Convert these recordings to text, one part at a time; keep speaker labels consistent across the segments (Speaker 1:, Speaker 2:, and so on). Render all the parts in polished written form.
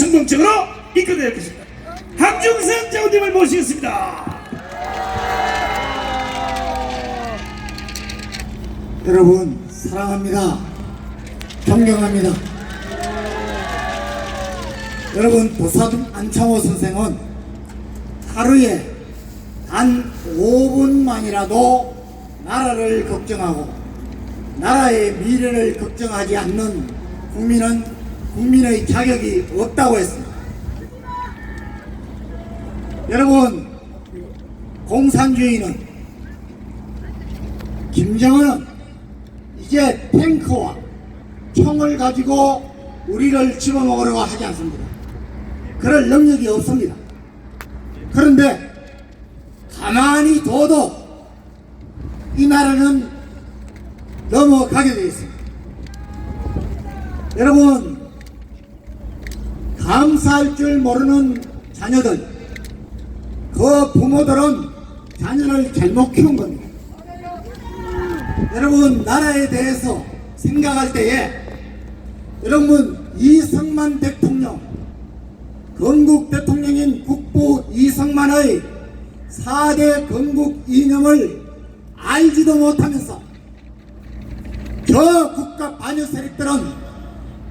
Speaker 1: 성공적으로 이끌어내겠습니다. 함중선 장군님을 모시겠습니다.
Speaker 2: 여러분 사랑합니다. 존경합니다. 여러분 도사님 안창호 선생은 하루에 단 5분만이라도 나라를 걱정하고 나라의 미래를 걱정하지 않는 국민은 국민의 자격이 없다고 했습니다. 여러분 공산주의는 김정은은 이제 탱크와 총을 가지고 우리를 집어먹으려고 하지 않습니다. 그럴 능력이 없습니다. 그런데 가만히 둬도 이 나라는 넘어가게 되어 있습니다. 여러분 감사할 줄 모르는 자녀들, 그 부모들은 자녀를 잘못 키운 겁니다. 여러분 나라에 대해서 생각할 때에 여러분 이승만 대통령, 건국 대통령인 국부 이승만의 4대 건국 이념을 알지도 못하면서 저 국가 반역 세력들은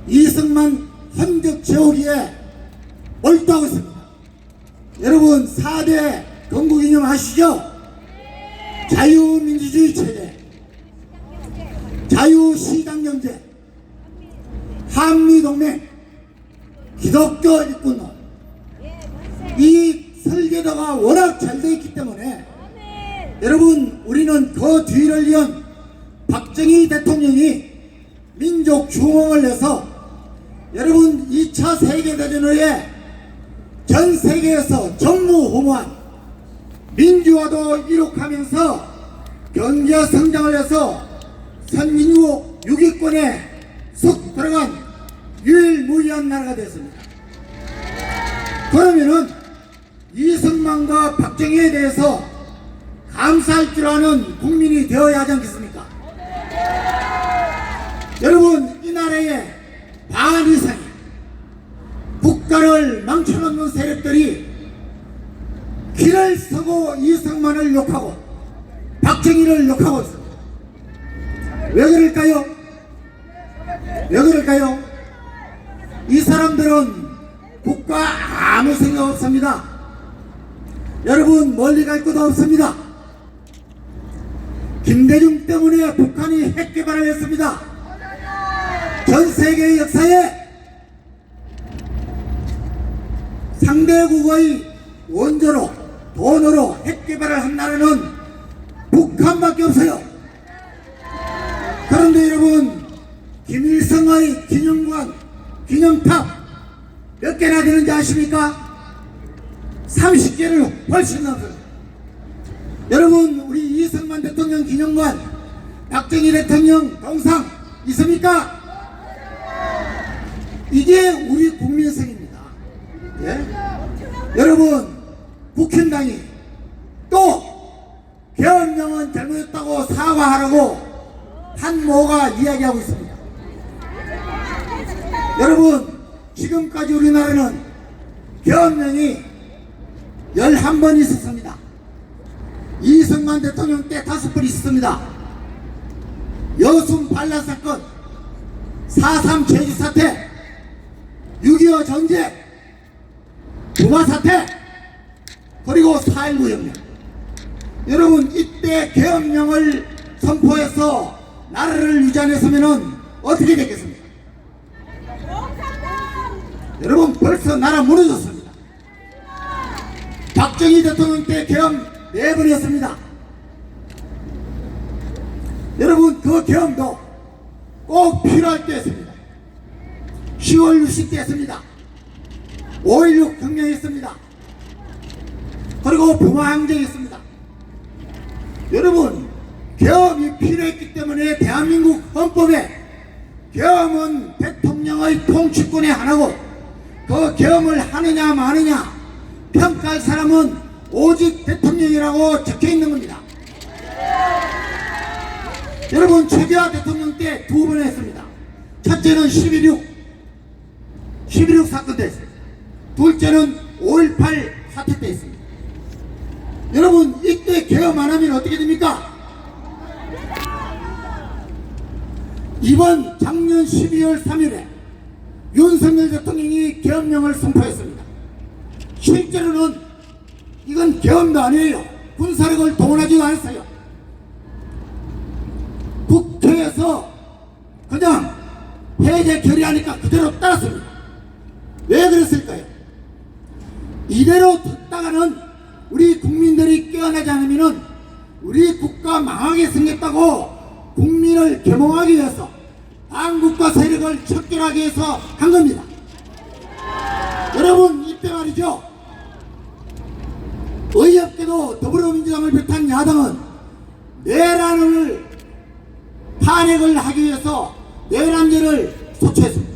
Speaker 2: 이승만 헌적 채우기에 몰두하고 있습니다. 여러분 4대 건국 이념 아시죠? 자유민주주의 체제, 자유시장경제, 한미동맹, 기독교 일꾼론, 이 설계도가 워낙 잘 되어 있기 때문에 여러분 우리는 그 뒤를 이은 박정희 대통령이 민족 중흥을 해서 여러분 2차 세계대전 후에 전 세계에서 전무후무한 민주화도 이룩하면서 경제 성장을 해서 선진국 6위권에 쏙 들어간 유일무이한 나라가 됐습니다. 그러면은 이승만과 박정희에 대해서 감사할 줄 아는 국민이 되어야 하지 않겠습니까? 여러분 이 나라의 반 이상이 국가를 망쳐놓는 세력들이 길을 서고 이승만을 욕하고 박정희를 욕하고 있습니다. 왜 그럴까요? 왜 그럴까요? 이 사람들은 국가 아무 생각 없습니다. 여러분 멀리 갈 것도 없습니다. 김대중 때문에 북한이 핵 개발을 했습니다. 전 세계의 역사에 상대국의 원조로 돈으로 핵 개발을 한 나라는 북한밖에 없어요. 그런데 여러분 김일성의 기념관, 기념탑 몇 개나 되는지 아십니까? 30개를 훨씬 넘어요. 여러분 우리 이승만 대통령 기념관, 박정희 대통령 동상 있습니까? 이게 우리 국민성입니다. 예? 여러분 국힘당이 또 계엄령은 잘못했다고 사과하라고 한모가 이야기하고 있습니다. 여러분 지금까지 우리나라는 계엄령이 11번 있었습니다. 이승만 대통령 때 5번 있었습니다. 여순 반란 사건, 4.3 제주 사태, 6.25 전쟁, 부마 사태, 그리고 4.19 혁명. 여러분 이때 계엄령을 선포해서 나라를 유지하였으면 어떻게 됐겠습니까? 여러분 벌써 나라 무너졌습니다. 박정희 대통령 때 계엄 4번이었습니다. 여러분 그 계엄도 꼭 필요할 때 했습니다. 10월 60대 했습니다. 5.16 혁명이 있습니다. 그리고 부마항쟁이 있습니다. 여러분 계엄이 필요했기 때문에 대한민국 헌법에 계엄은 대통령의 통치권의 하나고 그 계엄을 하느냐 마느냐 평가할 사람은 오직 대통령이라고 적혀있는 겁니다. 여러분 최재화 대통령 때 2번 했습니다. 첫째는 11.6 사건 때 했어요. 둘째는 5.18 사태 때였습니다. 여러분, 이때 개엄 안 하면 어떻게 됩니까? 이번 작년 12월 3일에 윤석열 대통령이 계엄령을 선포했습니다. 실제로는 이건 계엄도 아니에요. 군사력을 동원하지도 않았어요. 국회에서 그냥 해제 결의하니까 그대로 따랐습니다. 왜 그랬을까요? 이대로 듣다가는 우리 국민들이 깨어나지 않으면 우리 국가 망하게 생겼다고 국민을 계몽하기 위해서 반국가 세력을 척결하기 위해서 한 겁니다. 여러분, 이때 말이죠, 어이없게도 더불어민주당을 비롯한 야당은 내란을 탄핵을 하기 위해서 내란죄를 소추했습니다.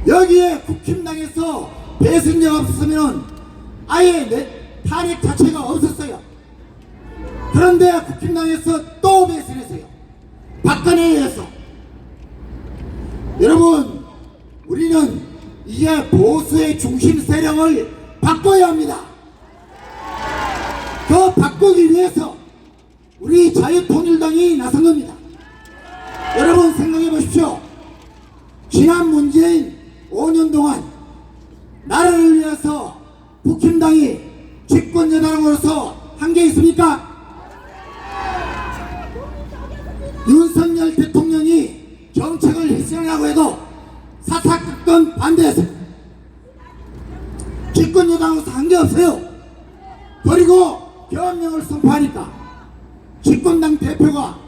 Speaker 2: 여기에 국힘당에서 배선자가 없었으면 아예 탄핵 자체가 없었어요. 그런데 국힘당에서 또 배선했어요. 박근혜에 의해서. 여러분, 우리는 이제 보수의 중심 세력을 바꿔야 합니다. 그 바꾸기 위해서 우리 자유통일당이 나선 겁니다. 여러분, 생각해 보십시오. 지난 문재인 5년 동안 나라를 위해서 국힘당이 집권여당으로서 한 게 있습니까? 윤석열 대통령이 정책을 실현하고 해도 사사건건 반대했습니다. 집권여당으로서 한 게 없어요. 그리고 계엄령을 선포하니까 집권당 대표가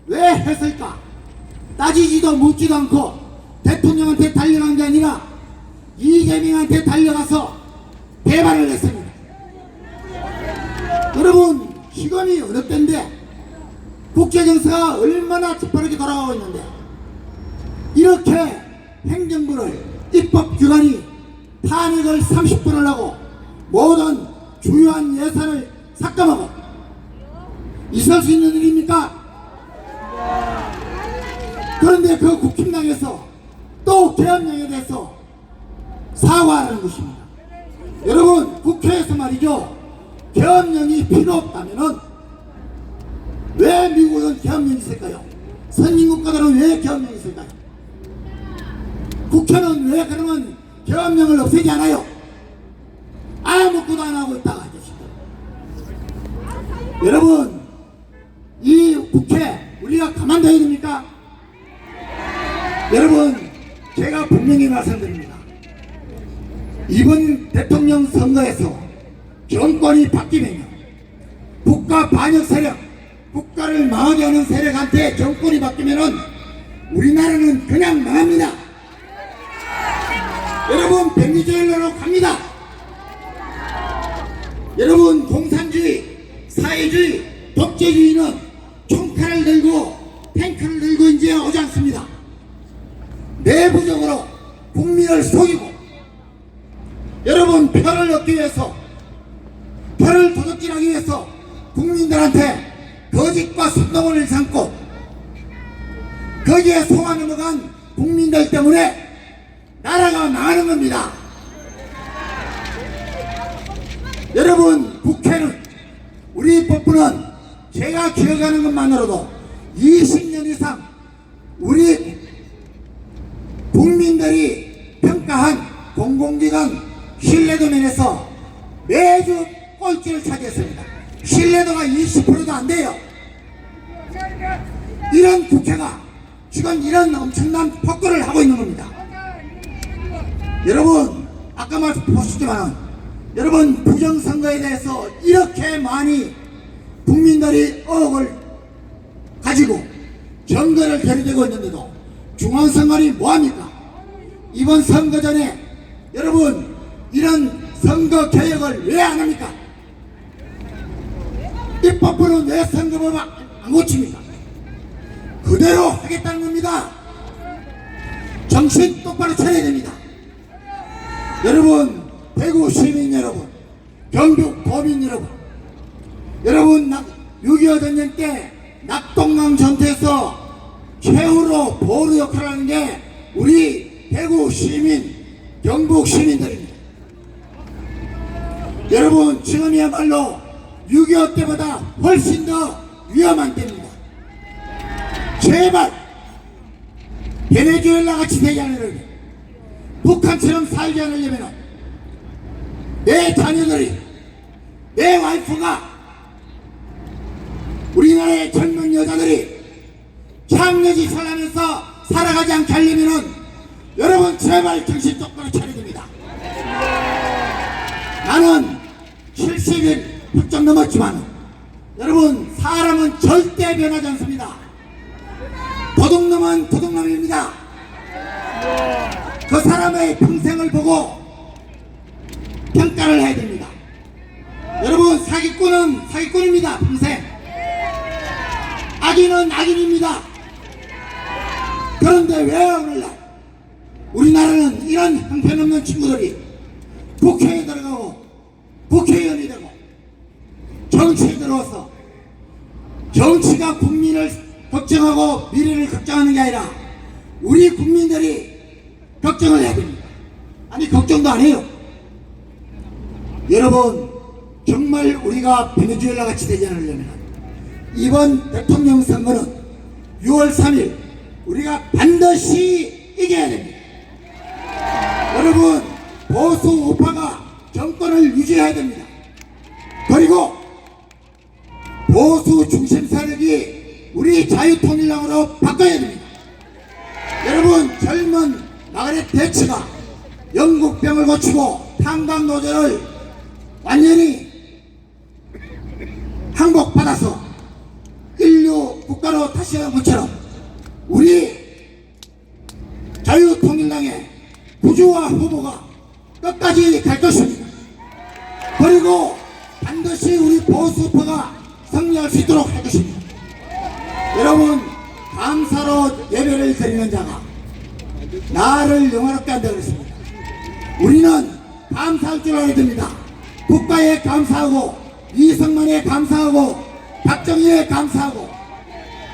Speaker 2: 왜 했을까? 따지지도 묻지도 않고 대통령한테 달려간 게 아니라 이재명한테 달려가서 배반을 했습니다. 여러분, 시간이 어느 때인데 국제정세가 얼마나 재빠르게 돌아가고 있는데 이렇게 행정부를 입법기관이 탄핵을 30번을 하고 모든 주요한 예산을 삭감하고 있을 수 있는 일입니까? 그런데 그 국힘당에서 또 계엄령에 대해서 사과하는 것입니다. 여러분, 국회에서 말이죠, 계엄령이 필요 없다면은 왜 미국은 계엄령이 있을까요? 선진국가들은 왜 계엄령이 있을까요? 국회는 왜 그러면 계엄령을 없애지 않아요? 아무것도 안 하고 있다가 하십시오. 여러분, 이 국회 우리가 가만둬야 됩니까? 여러분, 제가 분명히 말씀드립니다. 이번 대통령 선거에서 정권이 바뀌면요, 국가 반역 세력, 국가를 망하게 하는 세력한테 정권이 바뀌면은 우리나라는 그냥 망합니다. 여러분, 백리제일로 갑니다. 여러분, 공산주의, 사회주의, 독재주의는 총칼을 들고 탱크를 들고 이제 오지 않습니다. 내부적으로 국민을 속이고 여러분, 표를 얻기 위해서, 표를 도둑질하기 위해서 국민들한테 거짓과 선동을 일삼고 거기에 속아 넘어간 국민들 때문에 나라가 망하는 겁니다. 여러분, 국회는, 우리 법부는 제가 기억하는 것만으로도 20년 이상 우리 국민들이 평가한 공공기관 신뢰도 면에서 매주 꼴찌를 차지했습니다. 신뢰도가 20%도 안 돼요. 이런 국회가 지금 이런 엄청난 폭거를 하고 있는 겁니다. 여러분, 아까 말씀하셨지만 여러분, 부정선거에 대해서 이렇게 많이 국민들이 의혹을 가지고 정거를 들이대고 있는데도 중앙선관위 뭐합니까? 이번 선거 전에 여러분, 이런 선거 개혁을 왜 안 합니까? 입법부는 왜 선거법 안 고칩니까? 그대로 하겠다는 겁니다. 정신 똑바로 차려야 됩니다. 여러분, 대구 시민 여러분, 경북 도민 여러분, 여러분, 6.25 전쟁 때 낙동강 전투에서 최후로 보루 역할을 하는 게 우리 대구 시민, 경북 시민들입니다. 여러분 지금이야말로 6.25 때보다 훨씬 더 위험한 때입니다. 제발 베네수엘라 같이 되지 않으려면, 북한처럼 살지 않으려면 내 자녀들이, 내 와이프가, 우리나라의 젊은 여자들이 창녀지 살면서 살아가지 않게 하려면 여러분 제발 정신 똑바로 차려야 됩니다. 나는 70일 훌쩍 넘었지만 여러분 사람은 절대 변하지 않습니다. 도둑놈은 도둑놈입니다. 그 사람의 평생을 보고 평가를 해야 됩니다. 여러분 사기꾼은 사기꾼입니다. 평생. 악인은 악인입니다. 그런데 왜 오늘날 우리나라는 이런 형편없는 친구들이 국회에 들어가고 국회의원이 되고 정치에 들어와서 정치가 국민을 걱정하고 미래를 걱정하는 게 아니라 우리 국민들이 걱정을 해야 됩니다. 아니 걱정도 안 해요. 여러분 정말 우리가 베네수엘라 같이 되지 않으려면 이번 대통령 선거는 6월 3일 우리가 반드시 이겨야 됩니다. 여러분 보수 우파가 정권을 유지해야 됩니다. 그리고 보수 중심 세력이 우리 자유통일당으로 바꿔야 됩니다. 여러분 젊은 마가렛 대치가 영국병을 고치고 탄광노조를 완전히 항복받아서 인류 국가로 다시 한 것처럼 우리 자유통일당의 구주와 후보가 끝까지 갈 것입니다. 그리고 반드시 우리 보수파가 승리할 수 있도록 할 것입니다. 여러분 감사로 예배를 드리는 자가 나를 영화롭게 한다 그랬습니다. 우리는 감사할 줄 알아야 됩니다. 국가에 감사하고 이승만에 감사하고 박정희에 감사하고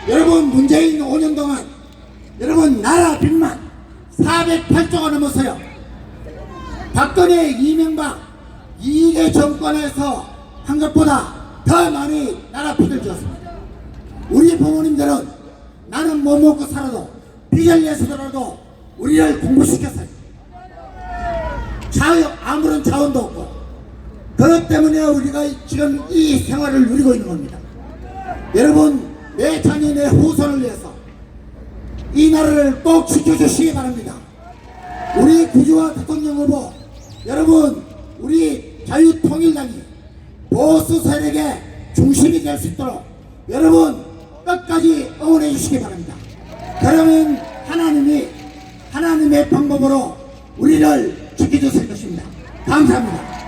Speaker 2: 여러분 문재인 5년 동안 여러분 나라 빚만 408조가 넘었어요. 박근혜 이명박 이게 정권에서 한 것보다 더 많이 나라 빚을 졌습니다. 우리 부모님들은 나는 못 먹고 살아도 빚을 내서더라도 우리를 공부시켰어요. 아무런 자원도 없고 그것 때문에 우리가 지금 이 생활을 누리고 있는 겁니다. 여러분 내 자녀 내 후손을 위해서 이 나라를 꼭 지켜주시기 바랍니다. 우리 구주와 대통령 후보 여러분 우리 자유통일당이 보수 세력의 중심이 될 수 있도록 여러분 끝까지 응원해 주시기 바랍니다. 그러면 하나님의 방법으로 우리를 지켜주실 것입니다. 감사합니다.